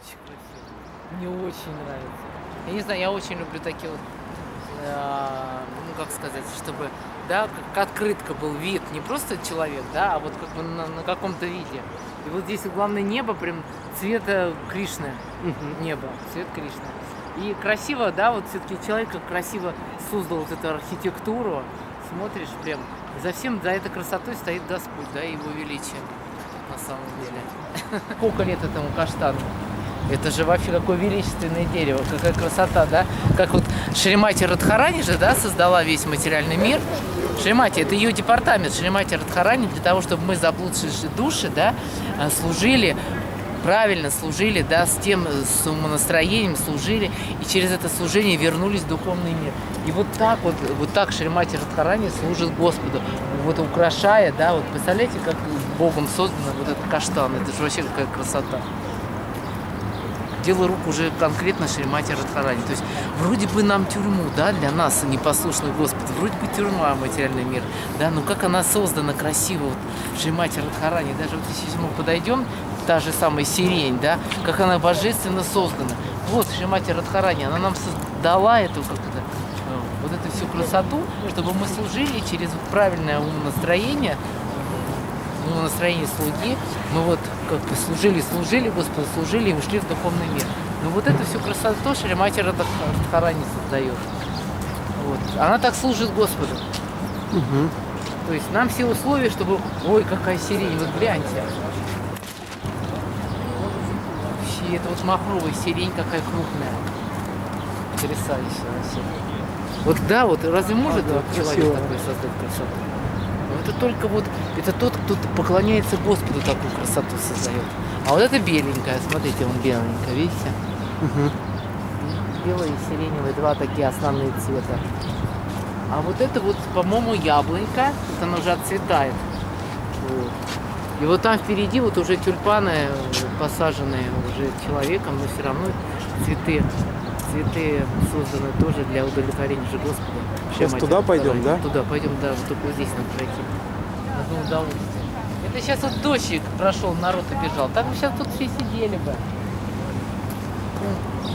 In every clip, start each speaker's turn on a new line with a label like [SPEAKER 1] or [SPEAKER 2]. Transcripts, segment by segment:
[SPEAKER 1] Очень красиво. Мне очень нравится. Я не знаю, я очень люблю такие вот, ну как сказать, чтобы, да, как открытка был вид, не просто человек, да, а вот как бы на каком-то виде. И вот здесь главное небо, прям цвета Кришны, небо, цвет Кришны. И красиво, да, вот все-таки человек как красиво создал вот эту архитектуру, смотришь прям, за всем, за этой красотой стоит Господь, да, Его величие, на самом деле. Сколько лет этому каштану? Это же вообще какое величественное дерево, какая красота, да? Как вот Шримати Радхарани же, да, создала весь материальный мир. Шримати, это ее департамент, Шримати Радхарани, для того, чтобы мы, заблудшие души, да, служили, правильно служили, да, с умонастроением служили, и через это служение вернулись в духовный мир. И вот так Шримати Радхарани служит Господу, вот украшая, да, вот представляете, как Богом создано вот этот каштан, это же вообще какая красота. Дело рук уже конкретно Шримати Радхарани. То есть вроде бы нам тюрьму, да, для нас, непослушных Господу, вроде бы тюрьма, материальный мир, да, но как она создана красиво, вот, Шримати Радхарани, даже вот если мы подойдем, та же самая сирень, да, как она божественно создана. Вот Шримати Радхарани, она нам создала эту, как это, вот эту всю красоту, чтобы мы служили через правильное умонастроение, настроение слуги, мы вот как бы служили Господу, служили и ушли в духовный мир. Но вот эту всю красоту Шримати Радхарани создает. Вот. Она так служит Господу. То есть нам все условия, чтобы... Ой, какая сирень, вот гляньте. Вообще, это вот махровая сирень какая крупная. Потрясающая вообще. Вот да, вот разве может человек такой создать красоту? Это только вот, это тот, кто поклоняется Господу, такую красоту создает. А вот это беленькая, смотрите, он беленькая, видите? Белый и сиреневый, два такие основные цвета. А вот это вот, по-моему, яблонька, вот она уже отцветает. Вот. И вот там впереди вот уже тюльпаны, посаженные уже человеком, но все равно цветы созданы тоже для удовлетворения же Господа.
[SPEAKER 2] Сейчас туда пойдем, да?
[SPEAKER 1] Туда пойдем, да, вот только вот здесь нам пройти. Одно удовольствие. Это сейчас вот дождик прошел, народ убежал. Так бы сейчас тут все сидели бы.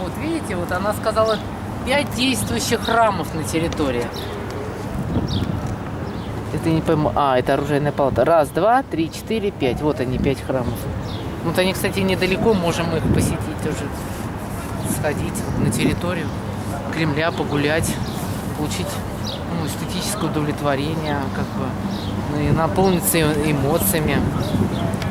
[SPEAKER 1] Вот видите, вот она сказала 5 действующих храмов на территории. Это не пойму. Это оружейная палата. 1, 2, 3, 4, 5. Вот они, 5 храмов. Вот они, кстати, недалеко, можем их посетить тоже. Сходить на территорию Кремля, погулять, получить эстетическое удовлетворение, как бы, ну, и наполниться эмоциями.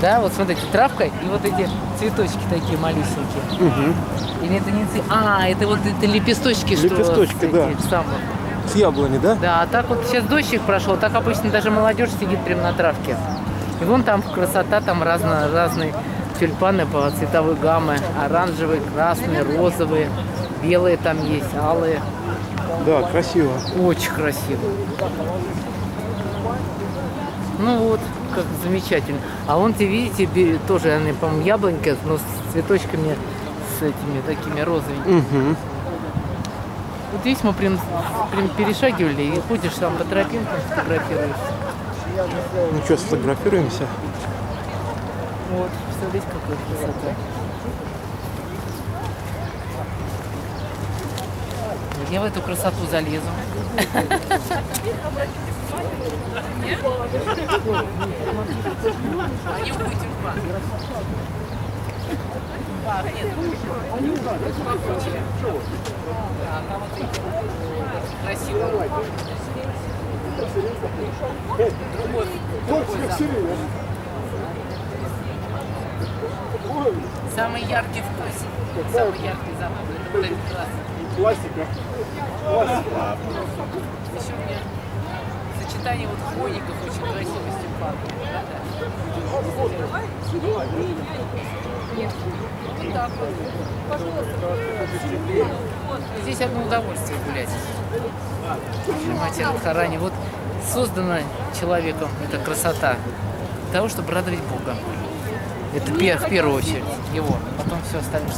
[SPEAKER 1] Да, вот смотрите, травка и вот эти цветочки такие малюсенькие. Или это не цветы? Это вот это лепесточки,
[SPEAKER 2] лепесточки, да.
[SPEAKER 1] Самых.
[SPEAKER 2] С яблони, да?
[SPEAKER 1] Да, а так вот сейчас дождик прошел, так обычно даже молодежь сидит прямо на травке. И вон там красота, там разные тюльпаны по цветовой гаммы. Оранжевые, красные, розовые, белые там есть, алые.
[SPEAKER 2] Да, красиво.
[SPEAKER 1] Очень красиво. Ну вот, как замечательно. А вон, видите, тоже они, по-моему, яблонька, но с цветочками, с этими такими розовыми. Вот здесь мы прям перешагивали и ходишь там по тропинкам, фотографируешься.
[SPEAKER 2] Ну что, сфотографируемся?
[SPEAKER 1] Вот, представляете, какая красота. Я в эту красоту залезу. Красиво. Самый яркий вкус, самый яркий запах. Это вот этот красный.
[SPEAKER 2] Классика.
[SPEAKER 1] Еще у меня сочетание вот хвойников очень красиво с тюльпанами. Нет. Вот так вот. Здесь одно удовольствие гулять. Шримати Радхарани. Вот создана человеком эта красота для того, чтобы радовать Бога. Это в первую очередь его, потом все остальное.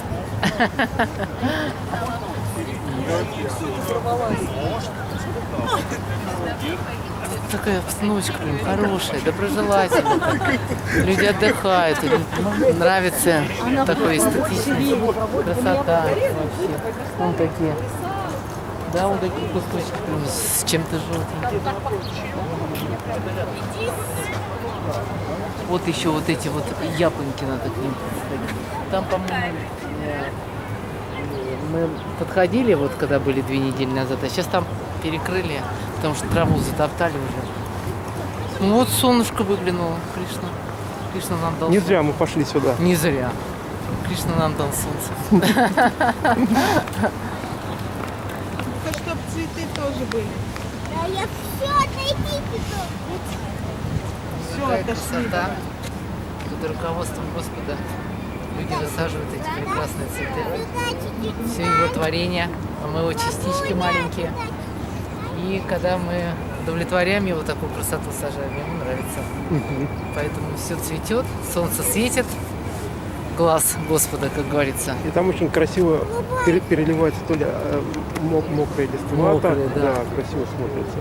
[SPEAKER 1] такая обстановочка прям хорошая, доброжелательная. Люди отдыхают, им нравится такой эстетичный. Красота вообще. Вон такие. Да, вот такие кусочки прям с чем-то желтеньким. Вот еще вот эти вот яблоньки надо к ним подходить. Там, по-моему, мы подходили, вот когда были 2 недели назад, а сейчас там перекрыли, потому что траву затоптали уже. Ну вот солнышко выглянуло, Кришна. Кришна нам дал
[SPEAKER 2] Не
[SPEAKER 1] солнце.
[SPEAKER 2] зря мы пошли сюда.
[SPEAKER 1] Не зря. Кришна нам дал солнце.
[SPEAKER 3] Чтобы цветы тоже были.
[SPEAKER 4] Да я все, отойдите тут.
[SPEAKER 3] Все,
[SPEAKER 1] Какая
[SPEAKER 3] отошли.
[SPEAKER 1] красота. Под руководством Господа люди высаживают эти прекрасные цветы. Все его творение, а мы его частички маленькие. И когда мы удовлетворяем его, такую красоту сажаем, ему нравится. Поэтому все цветет, солнце светит, глаз Господа, как говорится.
[SPEAKER 2] И там очень красиво переливается то ли мокрая листва.
[SPEAKER 1] Мокрая, да.
[SPEAKER 2] Красиво смотрится.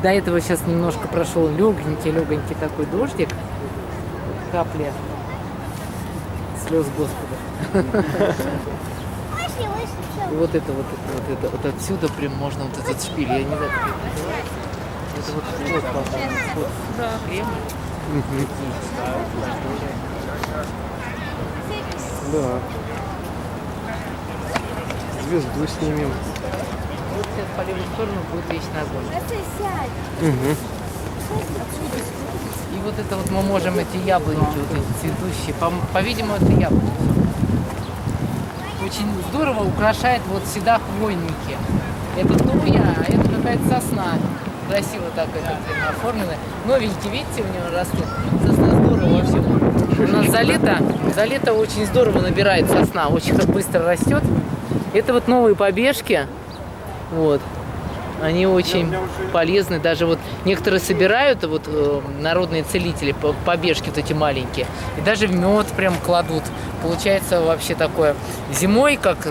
[SPEAKER 1] До этого сейчас немножко прошел легонький такой дождик, капли слез Господа.
[SPEAKER 4] Вышли,
[SPEAKER 1] И вот это отсюда прям можно вот этот шпиль, я не знаю, как это называется. Это вот вход, по-моему, вход в Кремль.
[SPEAKER 2] Да. Звезду снимем.
[SPEAKER 1] Вот сейчас по левую сторону будет вечный огонь.
[SPEAKER 2] Угу.
[SPEAKER 1] И вот это вот мы можем эти яблоньки, вот эти цветущие, по-видимому, это яблоки. Очень здорово украшает вот всегда хвойники. Это туя, а это какая-то сосна. Красиво так это прям оформлено. Новенькие, видите, у него растут. Сосна здорово вообще. У нас за лето очень здорово набирает сосна, очень быстро растет. Это вот новые побежки. Вот. Они очень полезны. Даже вот некоторые собирают, вот народные целители, побежки вот эти маленькие. И даже в мед прям кладут. Получается вообще такое. Зимой, как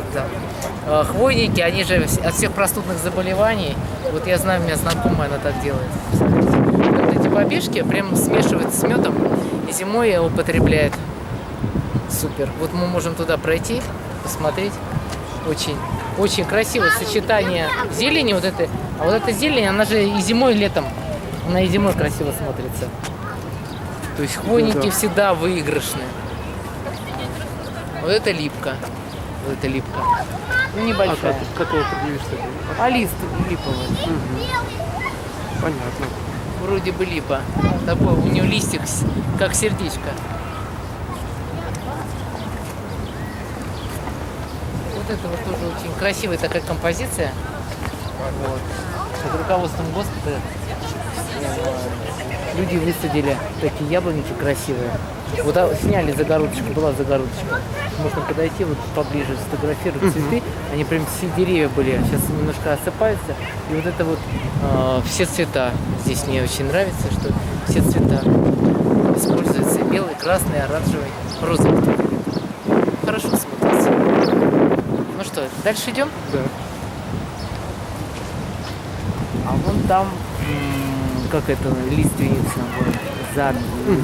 [SPEAKER 1] хвойники, они же от всех простудных заболеваний. Вот я знаю, у меня знакомая, она так делает. Вот эти побежки прям смешивают с медом и зимой употребляют. Супер. Вот мы можем туда пройти, посмотреть. Очень красивое сочетание зелени вот этой. А вот эта зелень, она же и зимой, и летом. Она и зимой красиво смотрится. То есть хвойники всегда выигрышные. Вот это липка. Вот это липка. Ну, небольшая.
[SPEAKER 2] Как его определишь?
[SPEAKER 1] А лист липовый.
[SPEAKER 2] Понятно.
[SPEAKER 1] Вроде бы липа. Такой у нее листик, как сердечко. Вот это вот тоже очень красивая такая композиция. Вот. Под руководством Господа люди высадили такие яблоники красивые. Вот сняли загородочку, была загородочка. Можно подойти вот поближе, сфотографировать цветы. Они прям все деревья были, сейчас немножко осыпаются. И вот это вот все цвета. Здесь мне очень нравится, что все цвета используются. Белый, красный, оранжевый, розовый. Хорошо смотрится. Ну что, дальше идем?
[SPEAKER 2] Да.
[SPEAKER 1] А вон там, как это, лиственница, вот,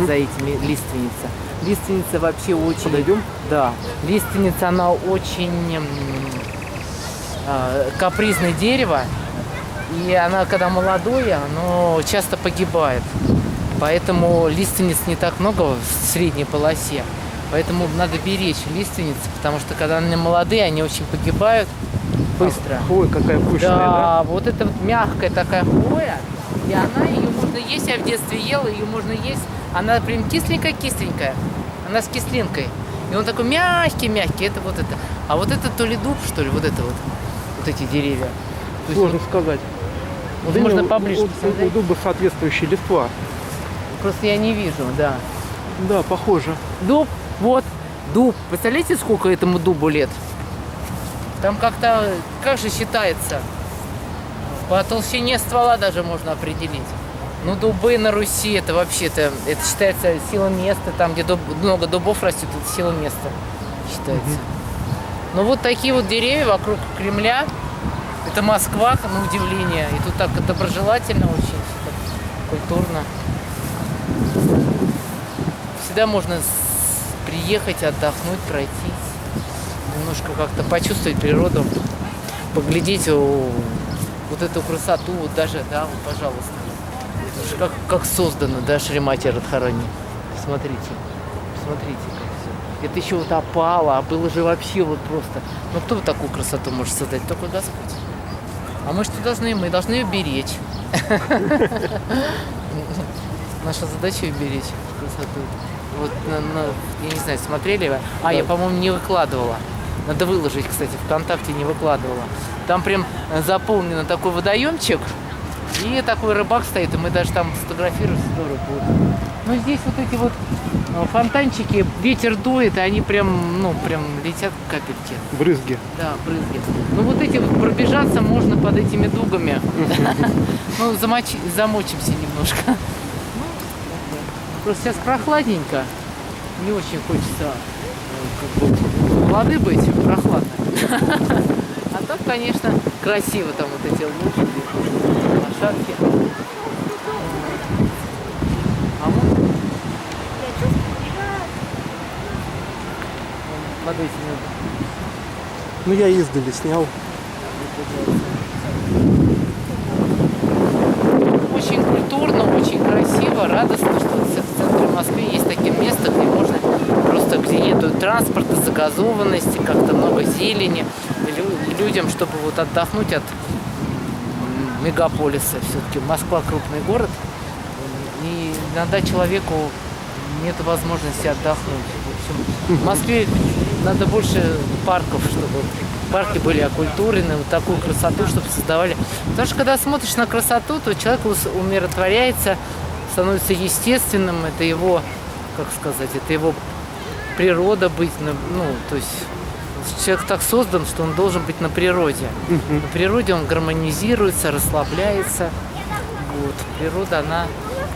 [SPEAKER 1] за этими лиственница. Лиственница вообще очень...
[SPEAKER 2] Подойдем?
[SPEAKER 1] Да. Лиственница, она очень капризное дерево. И она, когда молодое, оно часто погибает. Поэтому лиственниц не так много в средней полосе. Поэтому надо беречь лиственницы, потому что когда они молодые, они очень погибают быстро.
[SPEAKER 2] Ой, какая пышная, да?
[SPEAKER 1] Да, вот это вот мягкая такая хвоя, и она, ее можно есть, я в детстве ела, ее можно есть, она прям кисленькая, она с кислинкой. И он такой мягкий, это вот это. А вот это то ли дуб, что ли, вот это вот эти деревья. То есть
[SPEAKER 2] Сложно сказать.
[SPEAKER 1] вот
[SPEAKER 2] Да
[SPEAKER 1] можно
[SPEAKER 2] не,
[SPEAKER 1] поближе
[SPEAKER 2] у
[SPEAKER 1] посмотреть.
[SPEAKER 2] дуба соответствующие листва.
[SPEAKER 1] Просто я не вижу, да.
[SPEAKER 2] Да, похоже.
[SPEAKER 1] Дуб, вот, дуб. Представляете, сколько этому дубу лет? Там как-то, как же считается? По толщине ствола даже можно определить. Ну, дубы на Руси, это вообще-то, это считается сила места. Там, где много дубов растет, это сила места считается. Но вот такие вот деревья вокруг Кремля, Это Москва, на удивление. И тут так доброжелательно очень, так культурно. Всегда можно приехать, отдохнуть, пройтись. Немножко как-то почувствовать природу. Поглядеть вот эту красоту. Вот даже, да, вот, пожалуйста. Как создано, да, Шримати Радхарани. Смотрите. Смотрите, как все. Это еще вот опало, а было же вообще вот просто. Ну кто такую красоту может создать? Только Господь. А мы что должны? Мы должны ее беречь. Наша задача ее беречь красоту. Вот, я не знаю, смотрели вы? Я, по-моему, не выкладывала. Надо выложить, кстати, ВКонтакте не выкладывала. Там прям заполнен такой водоемчик. И такой рыбак стоит, и мы даже там сфотографируем, здорово будет. Ну здесь вот эти вот фонтанчики, ветер дует, и они прям, ну, прям летят капельки.
[SPEAKER 2] Брызги.
[SPEAKER 1] Да, брызги. Ну вот эти вот пробежаться можно под этими дугами. Ну, замочимся немножко. Просто сейчас прохладненько. Не очень хочется как бы воды быть, прохладно. А так, конечно, красиво там вот эти лошади, лошадки. А вот под этими.
[SPEAKER 2] Ну я издали снял.
[SPEAKER 1] Очень культурно, очень красиво, радостно, что в центре Москвы есть такие места, где можно просто, где нету транспорта, загазованности, как-то много зелени, людям, чтобы вот отдохнуть от мегаполиса. Все-таки Москва крупный город, и иногда человеку нет возможности отдохнуть. В общем, в Москве надо больше парков, чтобы парки были окультурены, вот такую красоту, чтобы создавали. Потому что когда смотришь на красоту, то человек умиротворяется, становится естественным, это его, как сказать, это его природа быть, ну, то есть человек так создан, что он должен быть на природе. На природе он гармонизируется, расслабляется. Вот. Природа, она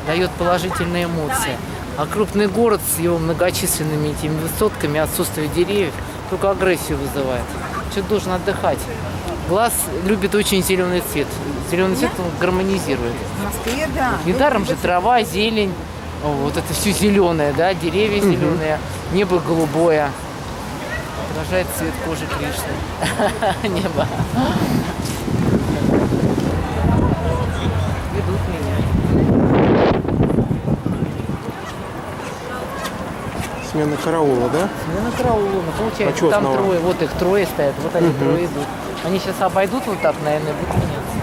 [SPEAKER 1] дает положительные эмоции. А крупный город с его многочисленными этими высотками, отсутствие деревьев, только агрессию вызывает. Человек должен отдыхать. Глаз любит очень зеленый цвет. Зеленый цвет он гармонизирует.
[SPEAKER 3] В Москве, да.
[SPEAKER 1] Недаром же трава, зелень, вот это все зеленое, да, деревья зеленые, небо голубое. Отражает цвет кожи Кришны. Небо. Ведут меня.
[SPEAKER 2] Смена караула, да?
[SPEAKER 1] Смена караула. Ну, получается,
[SPEAKER 2] А чё
[SPEAKER 1] там
[SPEAKER 2] основа?
[SPEAKER 1] трое, вот их трое стоят, вот они трое идут. Они сейчас обойдут вот так, наверное, будут меняться.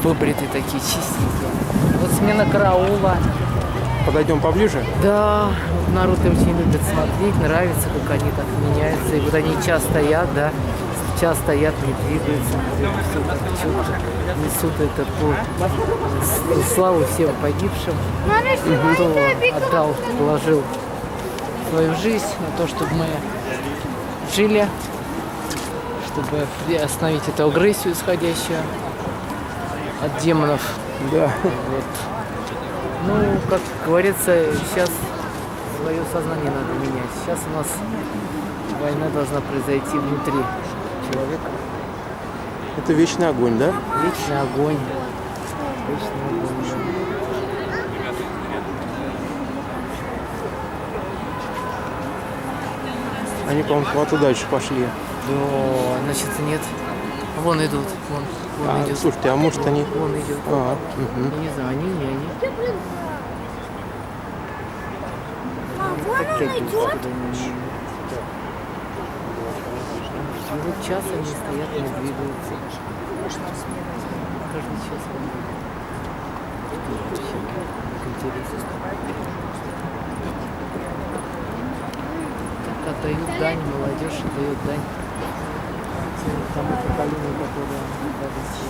[SPEAKER 1] Выбритые такие, чистенькие. Вот смена караула.
[SPEAKER 2] Подойдем поближе.
[SPEAKER 1] Да, вот народ очень любит смотреть, нравится, как они так меняются. И вот они час стоят, да, час стоят, не двигаются. Все так четко несут этот славу всем погибшим, кто отдал, положил свою жизнь на то, чтобы мы жили, чтобы остановить эту агрессию, исходящую от демонов.
[SPEAKER 2] Да.
[SPEAKER 1] Вот. Ну, как говорится, сейчас свое сознание надо менять. Сейчас у нас война должна произойти внутри человека.
[SPEAKER 2] Это вечный огонь, да?
[SPEAKER 1] Вечный огонь. Вечный огонь, да.
[SPEAKER 2] Они, по-моему, куда-то дальше пошли.
[SPEAKER 1] Да, значит, нет. Вон идут, вон идет.
[SPEAKER 2] Слушайте, а может они...
[SPEAKER 1] Вон идет.
[SPEAKER 2] Угу.
[SPEAKER 1] Я не знаю, они, не они.
[SPEAKER 4] Вон он идет.
[SPEAKER 1] Вот час они стоят, не двигаются. Каждый час. Как интересно. Так отдают дань, молодежь отдает дань тому поколению, которое родится.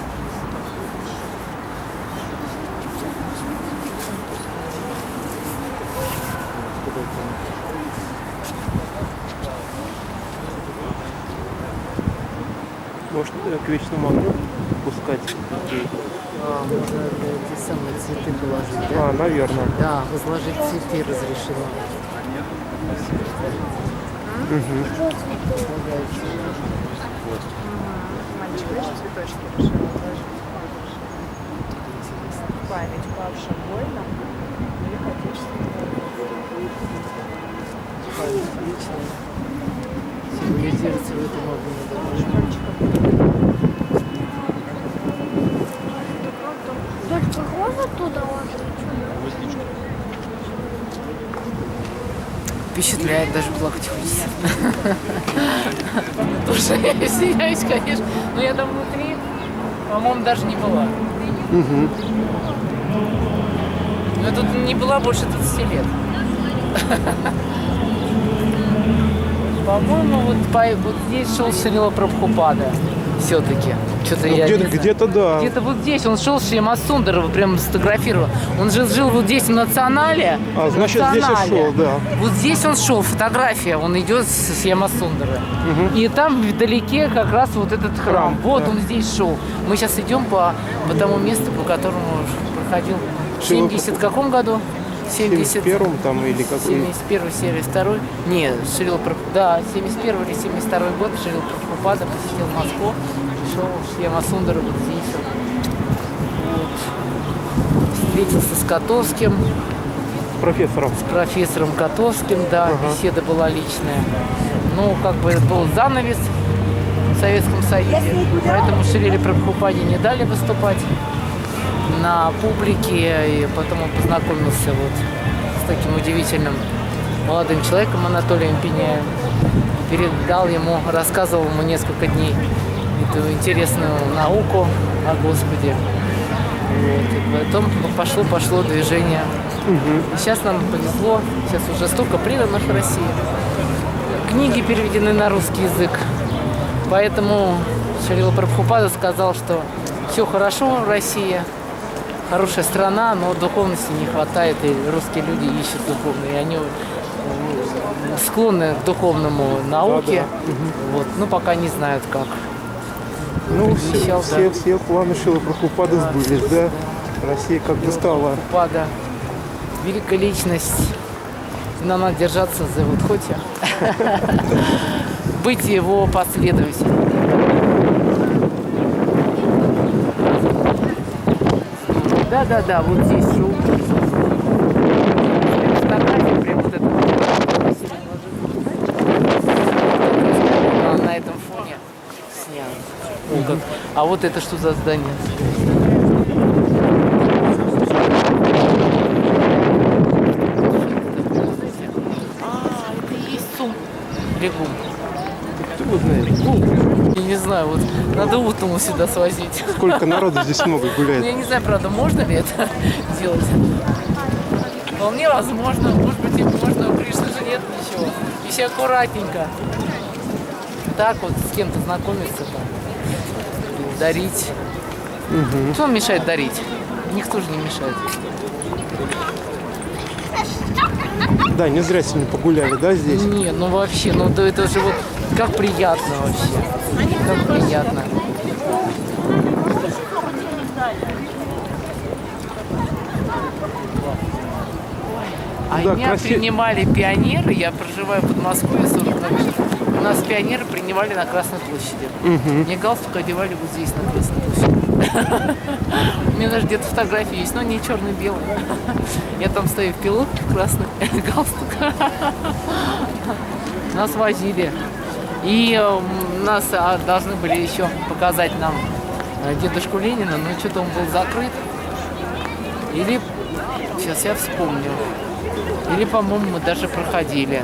[SPEAKER 2] Может, к вечному огню пускать детей?
[SPEAKER 1] Можно эти самые цветы положить, да?
[SPEAKER 2] Наверное.
[SPEAKER 1] Да, возложить цветы разрешено.
[SPEAKER 2] Угу.
[SPEAKER 3] лампочка, видишь, цветочки решила положить. Память павшим воинам Великой Отечественной войны.
[SPEAKER 1] Отлично. Символизируется в этом огне.
[SPEAKER 4] Дочка, можно туда ложить?
[SPEAKER 1] Впечатляет, даже плакать хочется. Тоже я извиняюсь, конечно. Но я там внутри, по-моему, даже не была. Я тут не была больше 30 лет. По-моему, вот здесь шел Шрила Прабхупада. Все-таки. Что-то
[SPEAKER 2] Ну,
[SPEAKER 1] я не знаю.
[SPEAKER 2] где-то да.
[SPEAKER 1] Где-то вот здесь он шел с Шьяма Сундарова, прям сфотографировал. Он же жил вот здесь в Национале.
[SPEAKER 2] А, значит, здесь и шел, да.
[SPEAKER 1] Вот здесь он шел, фотография, он идет с Шьяма Сундара. И там вдалеке как раз вот этот храм. Вот
[SPEAKER 2] да.
[SPEAKER 1] он здесь шел. Мы сейчас идем по тому месту, по которому проходил в
[SPEAKER 2] Шрила
[SPEAKER 1] 70 каком году?
[SPEAKER 2] 71-м там или какой?
[SPEAKER 1] 71 72 нет, Шрила да, 71 или 72 год Шрила Прабхупада посетил Москву, шел Шьяма Сундара вот здесь. Вот. Встретился с Котовским,
[SPEAKER 2] Профессором.
[SPEAKER 1] с профессором Котовским, да, беседа была личная. Ну, как бы был занавес в Советском Союзе, поэтому Шриле Прабхупаде не дали выступать на публике, и потом он познакомился вот с таким удивительным молодым человеком Анатолием Пеняем, передал ему, рассказывал ему несколько дней эту интересную науку о Господе. Вот. И потом пошло движение. И сейчас нам повезло, сейчас уже столько преданных в России. Книги переведены на русский язык. Поэтому Шрила Прабхупада сказал, что все хорошо в России, хорошая страна, но духовности не хватает, и русские люди ищут духовные, и они склонны к духовному науке, вот, но пока не знают как.
[SPEAKER 2] Ну,
[SPEAKER 1] Обещал,
[SPEAKER 2] все планы Шрилы Прабхупады сбылись, да? Россия как бы стала.
[SPEAKER 1] Прабхупада, великая личность, и нам надо держаться за его Дхотти, быть его последователем. Да, вот здесь шел. Фотография прям вот это. На этом фоне снят. А вот это что за здание? Это и есть СУМ. Легум.
[SPEAKER 2] Кто его знает?
[SPEAKER 1] Я не знаю, вот надо утому сюда свозить.
[SPEAKER 2] Сколько народу здесь много
[SPEAKER 1] Ну,
[SPEAKER 2] гуляет.
[SPEAKER 1] я не знаю, правда, можно ли это делать. Вполне возможно, может быть и можно, у Кришны же нет ничего. И все аккуратненько. Так вот с кем-то знакомиться, там, дарить. Кто вам мешает дарить? Никто же не мешает.
[SPEAKER 2] Да, не зря сегодня погуляли, да, здесь?
[SPEAKER 1] Не, ну вообще, ну да это же вот как приятно вообще. Как приятно. А
[SPEAKER 2] Да,
[SPEAKER 1] меня принимали пионеры, я проживаю в Подмосковье 40 лет. У нас пионеры принимали на Красной площади. Мне галстук одевали вот здесь, на Красной площади. У меня даже где-то фотографии есть, но не черно-белые. Я там стою в пилотке красный галстук. Нас возили. И нас должны были еще показать нам дедушку Ленина, но что-то он был закрыт. Или, сейчас я вспомню, или, по-моему, мы даже проходили.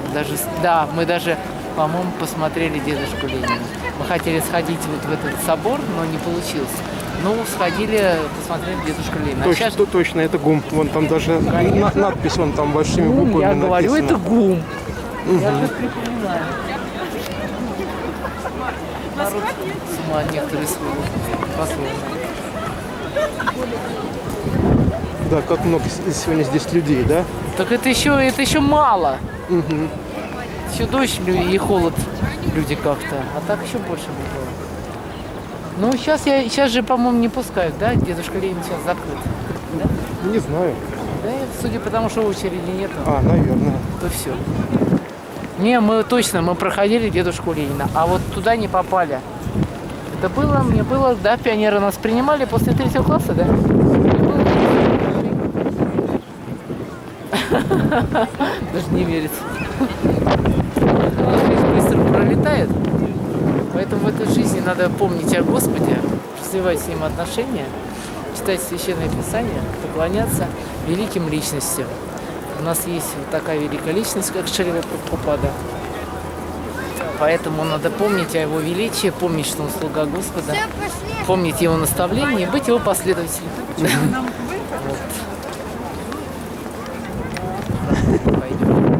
[SPEAKER 1] Да, мы даже, по-моему, посмотрели дедушку Ленина. Мы хотели сходить вот в этот собор, но не получилось. Ну, сходили, посмотрели дедушку Ленина.
[SPEAKER 2] Точно, точно, это ГУМ. Вон там даже надпись вон там большими буквами
[SPEAKER 1] я говорю,
[SPEAKER 2] написана.
[SPEAKER 1] это ГУМ. Я же припоминаю. Народ с ума некоторые послушали.
[SPEAKER 2] Да, как много сегодня здесь людей, да?
[SPEAKER 1] Так это еще мало. Еще дождь и холод люди как-то. А так еще больше было. Ну, сейчас же, по-моему, не пускают, да? Дедушка Ленин сейчас закрыт. Да?
[SPEAKER 2] Не знаю.
[SPEAKER 1] Да, судя по тому, что очереди нету,
[SPEAKER 2] А, наверное.
[SPEAKER 1] то все. Не, мы проходили дедушку Ленина, а вот туда не попали. Да было, мне было, да, пионеры нас принимали после 3 класса, да? Даже не верится. Жизнь быстро пролетает, поэтому в этой жизни надо помнить о Господе, развивать с Ним отношения, читать Священное Писание, поклоняться великим личностям. У нас есть вот такая великая личность, как Шрила Прабхупада. Поэтому надо помнить о Его величии, помнить, что Он слуга Господа,
[SPEAKER 4] Все, пошли.
[SPEAKER 1] помнить Его наставления и быть Его последователем. Пойдем.